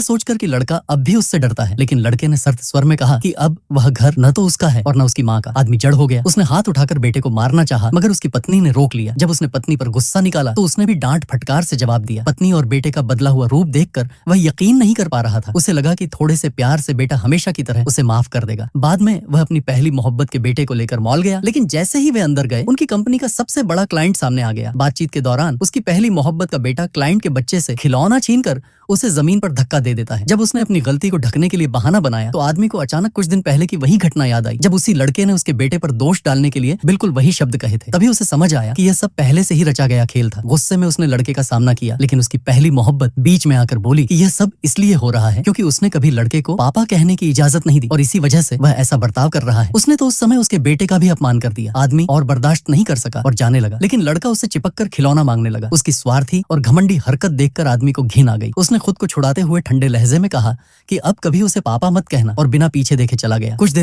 सोचकर कि लड़का अब भी उससे डरता है, लेकिन लड़के ने सख्त स्वर में कहा कि अब वह घर न तो उसका है और न उसकी माँ का। आदमी जड़ हो गया। उसने हाथ उठाकर बेटे को मारना चाहा, मगर उसकी पत्नी ने रोक लिया। जब उसने पत्नी पर गुस्सा निकाला तो उसने भी डांट फटकार से जवाब दिया। पत्नी और बेटे का बदला हुआ रूप देखकर वह यकीन नहीं कर पा रहा था। उसे लगा कि थोड़े से प्यार से बेटा हमेशा की तरह उसे माफ कर देगा। बाद में वह अपनी पहली मोहब्बत के बेटे को लेकर मॉल गया, लेकिन जैसे ही वे अंदर गए उनकी कंपनी का सबसे बड़ा क्लाइंट सामने आ गया। बातचीत के दौरान उसकी पहली मोहब्बत का बेटा क्लाइंट के बच्चे से खिलौना छीनकर उसे जमीन पर धक्का दे देता है। जब उसने अपनी गलती को ढकने के लिए बहाना बनाया तो आदमी को अचानक कुछ दिन पहले की वही घटना याद आई, जब उसी लड़के ने उसके बेटे पर दोष डालने के लिए बिल्कुल वही शब्द कहे थे। तभी उसे समझ आया कि यह सब पहले से ही रचा गया खेल था। गुस्से में उसने लड़के का सामना किया, लेकिन उसकी पहली मोहब्बत बीच में आकर बोली कि यह सब इसलिए हो रहा है क्योंकि उसने कभी लड़के को पापा कहने की इजाजत नहीं दी और इसी वजह से वह ऐसा बर्ताव कर रहा है। उसने तो उस समय उसके बेटे का भी अपमान कर दिया। आदमी और बर्दाश्त नहीं कर सका और जाने लगा, लेकिन लड़का उससे चिपक कर खिलौना मांगने लगा। उसकी स्वार्थी और घमंडी हरकत देखकर आदमी को घिन आ गई। उसने खुद को छुड़ाते हुए ठंडे लहजे में कहा कि अब कभी उसे पापा मत कहना और बिना पीछे देखे चला गया। कुछ देर